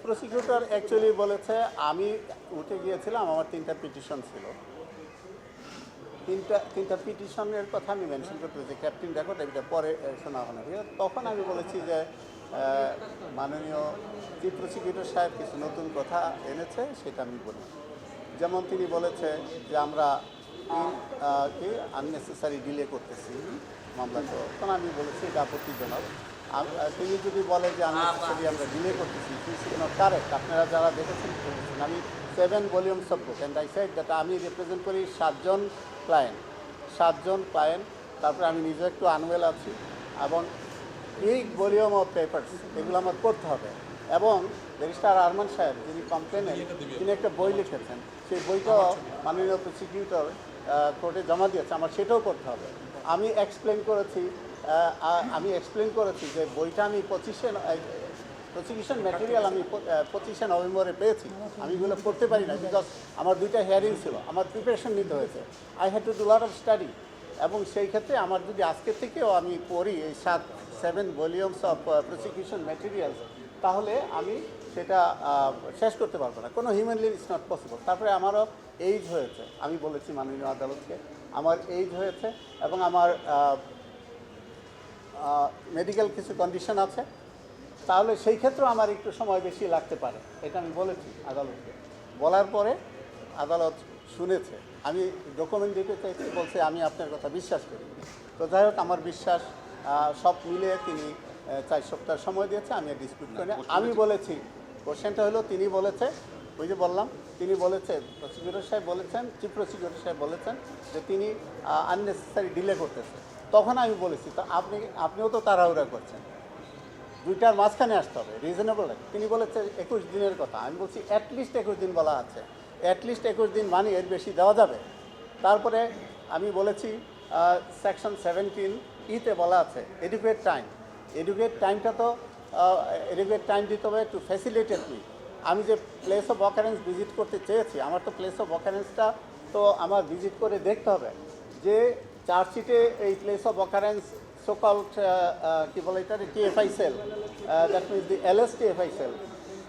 Prosecutor actually বলেছে আমি উঠে গিয়েছিলাম, আমার 3টা পিটিশন ছিল, তিনটা পিটিশনের কথা আমি মেনশন করতে যে ক্যাপ্টেন রেকর্ড এটা পরে শোনা হবে না। তখন আমি বলেছি যে মাননীয় চিফ প্রসিকিউটর সাহেব কিছু নতুন কথা এনেছে, সেটা আমি বলি। যেমন তিনি বলেছে যে আমরা কি আননেসেসারি ডিলে করতেছি মামলাটা, তখন আমি বলেছি এটা আপত্তিজনক। তিনি যদি বলে যে আননেসেসারি আমরা ডিলে করতেছি, কারেক্ট। আপনারা যারা দেখেছেন আমি 7 volumes of book and I said that আমি রিপ্রেজেন্ট করি 7জন ক্লায়েন্ট। তারপরে আমি নিজে একটু আনওয়েল আছি, এবং এই ভলিউম অফ পেপার্স এগুলো আমার পড়তে হবে। এবং ব্যারিস্টার আরমান সাহেব যিনি কমপ্লেনেন্ট, তিনি একটা বই লিখেছেন, সেই বইটাও মাননীয় প্রসিকিউটর কোর্টে জমা দিয়েছে, আমার সেটাও করতে হবে। আমি এক্সপ্লেন করেছি যে বইটা আমি প্রসিকিউশন ম্যাটেরিয়াল আমি 25শে নভেম্বরে পেয়েছি, আমি এগুলো পড়তে পারি না, বিকজ আমার 2টা হিয়ারিং ছিল, আমার প্রিপারেশন নিতে হয়েছে, I had to do lot of study. এবং সেই ক্ষেত্রে আমার যদি আজকে থেকেও আমি পড়ি এই 7 ভলিউমস অফ প্রসিকিউশন ম্যাটেরিয়ালস, তাহলে আমি সেটা শেষ করতে পারবো না, কোনো হিউম্যানলি ইটস নট পসিবল। তারপরে আমারও এইজ হয়েছে, আমি বলেছি মাননীয় আদালতকে আমার এইজ হয়েছে, এবং আমার মেডিকেল কিছু কন্ডিশন আছে, তাহলে সেই ক্ষেত্রেও আমার একটু সময় বেশি লাগতে পারে, এটা আমি বলেছি আদালতকে। বলার পরে আদালত শুনেছে, আমি ডকুমেন্ট দিতে চাইছি, বলছে আমি আপনার কথা বিশ্বাস করি। তো যাই হোক, আমার বিশ্বাস সব মিলিয়ে তিনি 4 সপ্তাহ সময় দিয়েছে, আমি ডিসপিউট করি না। আমি বলেছি, কোশ্চেনটা হলো তিনি বলেছে, ওই যে বললাম, তিনি বলেছেন, চিফ প্রসিকিউটর সাহেব বলেছেন যে তিনি আননেসেসারি ডিলে করতেছে। তখন আমি বলেছি তো আপনিও তো তাড়াহুড়া করছেন, 2টার মাঝখানে আসতে হবে, রিজনেবল। তিনি বলেছে 21 দিনের কথা, আমি বলছি অ্যাটলিস্ট 21 দিন বলা আছে, অ্যাটলিস্ট 21 দিন মানে এর বেশি দেওয়া যাবে। তারপরে আমি বলেছি সেকশন 17E-তে বলা আছে এডুকেট টাইমটা তো এডুকেট টাইম দিতে হবে টু ফ্যাসিলিটেট মি। আমি যে প্লেস অফ অকারেন্স ভিজিট করতে চেয়েছি, আমার তো প্লেস অফ অকারেন্সটা তো আমার ভিজিট করে দেখতে হবে যে চার্জশিটে এই প্লেস অফ অকারেন্স so-called কি বলে এটা TFI cell, that means the LS TFI cell,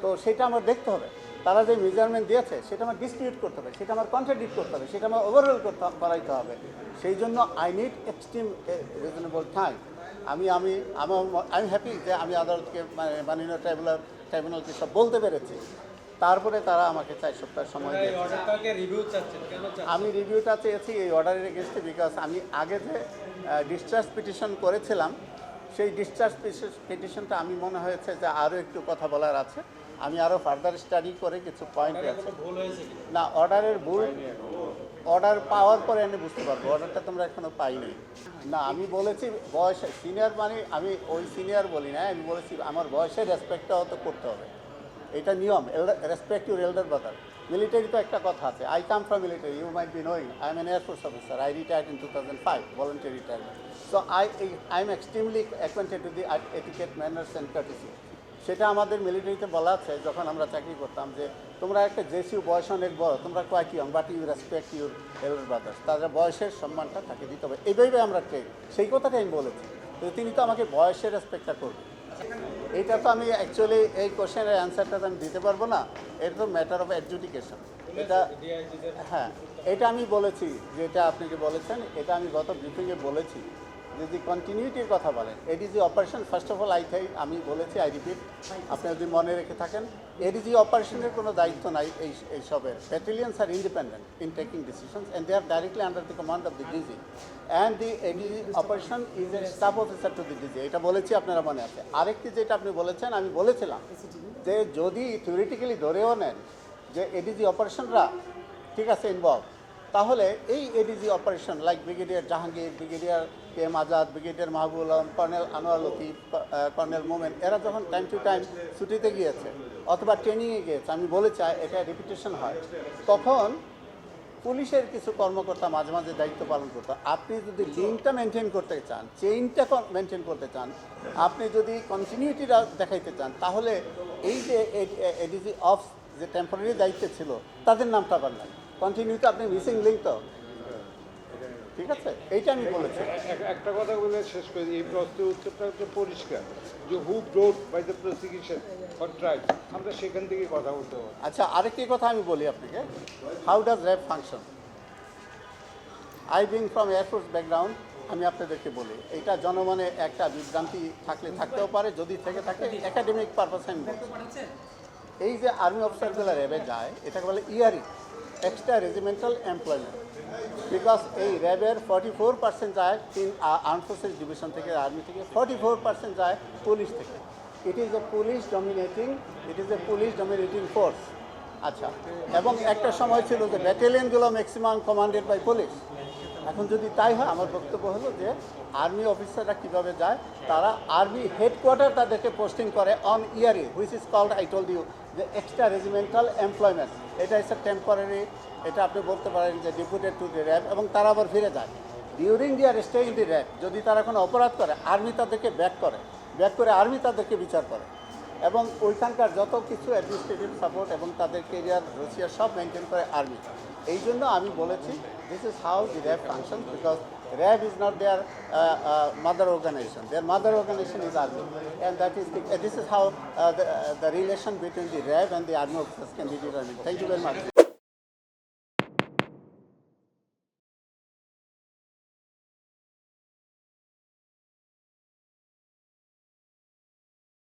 তো সেটা আমার দেখতে হবে। তারা যে মেজারমেন্ট দিয়েছে সেটা আমার ডিসপিউট করতে হবে, সেটা আমার কন্ট্রাডিক্ট করতে হবে, সেটা আমার ওভারঅল করাইতে হবে। সেই জন্য I need extreme reasonable time. আমি হ্যাপি যে আমি আদালতকে মাননীয় ট্রাইব্যুনালকে সব বলতে পেরেছি। তারপরে তারা আমাকে 4 সপ্তাহ সময় দিয়েছে। আমি রিভিউটা চেয়েছি এই অর্ডারের এগেনস্টে, বিকজ আমি আগে যে ডিসচার্জ পিটিশন করেছিলাম, সেই ডিসচার্জ পিটিশনটা আমি মনে হয়েছে যে আরও একটু কথা বলার আছে, আমি আরও ফার্দার স্টাডি করে কিছু পয়েন্ট আছে না। অর্ডার পাওয়ার পরে আমি বুঝতে পারবো, অর্ডারটা তোমরা এখনও পাইনি। না, আমি বলেছি বয়স সিনিয়র, মানে আমি ওই সিনিয়র বলি না, আমি বলেছি আমার বয়সের রেসপেক্টটাও তো করতে হবে, এটা নিয়ম, respect your elder brother. Military তো একটা কথা আছে, I come from military, you might be knowing, I am an air force officer, I retired in 2005, voluntary retirement. So I am extremely acquainted with the etiquette, manners and courtesy. সেটা আমাদের মিলিটারিতে বলা আছে, যখন আমরা চাকরি করতাম, যে তোমরা একটা জেসিউ বয়স অনেক বড়, তোমরা কয়েক young, but you respect your elder brothers, তাদের বয়সের সম্মানটা তাকে দিতে হবে, এইভাবে আমরা ট্রেন। সেই কথাটাই আমি বলেছি, তো তিনি তো আমাকে বয়সের রেসপেক্টটা করবেন। এইটা তো আমি অ্যাকচুয়ালি এই কোশ্চেনের অ্যান্সারটা আমি দিতে পারবো না, এটা তো ম্যাটার অফ অ্যাডজুডিকেশন। এটা হ্যাঁ, এটা আমি বলেছি, যেটা আপনি যে বলেছেন, এটা আমি গত ব্রিফিংয়ে বলেছি, যদি কন্টিনিউটির কথা বলেন, ADG operation first of all আমি বলেছি, আই রিপিট, আপনি যদি মনে রেখে থাকেন, এডিজি অপারেশনের কোনো দায়িত্ব নাই এইসবের। Battalions are independent in taking decisions and they are directly under the command of the DG, and the ADG operation is a staff officer to the DG, এটা বলেছি, আপনারা মনে আছে। আরেকটি যেটা আপনি বলেছেন, আমি বলেছিলাম যে যদি থিওরিটিক্যালি ধরেও নেন যে এডিজি অপারেশনরা ঠিক আছে ইনভলভ, তাহলে এই ADG operation like brigadier Jahangir, brigadier KM Azad, brigadier Mahbul Alam, colonel Anwar Latif, colonel Momen, এরা যখন টাইম টু টাইম ছুটিতে গিয়েছে অথবা ট্রেনিংয়ে গিয়েছে, আমি বলেছি এটা রিপিটেশন হয়, তখন পুলিশের কিছু কর্মকর্তা মাঝে মাঝে দায়িত্ব পালন করতো। আপনি যদি লিঙ্কটা মেনটেন করতে চান, চেইনটা মেনটেন করতে চান, আপনি যদি কন্টিনিউটিটা দেখাইতে চান, তাহলে এই যে এডিজি অফ যে টেম্পোরারি দায়িত্বে ছিল, তাদের নামটা আবার নাই, কন্টিনিউটি আপনি মিসিং লিঙ্ক তো। ঠিক আছে, এইটা আমি বলেছি। একটা কথা বলে শেষ করে দিই, এই প্রশ্নের উত্তরটা তো পরিষ্কার যে who brought by the prosecution for tribe, আমরা সেখান থেকে কথা বলতে পারি। আচ্ছা, আরেকটি কথা আমি বলি আপনাকে, how does RAB function. I being from air force background, আমি আপনাদেরকে বলি, এটা জনমনে একটা বিভ্রান্তি থাকতেও পারে, যদি থেকে থাকে একাডেমিক পারপাসে আমি বলছি। এই যে আর্মি অফিসারগুলো র্যাবে যায়, এটাকে বলে ইয়ারি, এক্সট্রা রেজিমেন্টাল এমপ্লয়মেন্ট। বিকজ এই র্যাবের 44% যায় আর্ম ফোর্সেস ডিভিশন থেকে, আর্মি থেকে 44% যায় পুলিশ থেকে। It is a police dominating force. আচ্ছা, এবং একটা সময় ছিল যে ব্যাটালিয়নগুলো ম্যাক্সিমাম কমান্ডেড বাই পুলিশ। এখন যদি তাই হয়, আমার বক্তব্য হলো যে আর্মি অফিসাররা কীভাবে যায়, তারা আর্মি হেডকোয়ার্টার তাদেরকে পোস্টিং করে on yearly, which is called, I told you, যে এক্সট্রা রেজিমেন্টাল এমপ্লয়মেন্ট। এটা ইস এ টেম্পোরারি, এটা আপনি বলতে পারেন যে ডিপুটেড টু দি র্যাব, এবং তারা আবার ফিরে যায় ডিউরিং দিয়ার স্টে ইন দি র্যাব। যদি তারা কোনো অপরাধ করে, আর্মি তাদেরকে ব্যাক করে আর্মি তাদেরকে বিচার করে, এবং ওইখানকার যত কিছু অ্যাডমিনিস্ট্রেটিভ সাপোর্ট এবং তাদের কেরিয়ার রসিয়া সব মেনটেন করে আর্মি। এই জন্য আমি বলেছি this is how the RAB function, because RAB is not their mother organization, their mother organization is army, and that is this is how the relation between the RAB and the army officers can be determined. Thank you very much.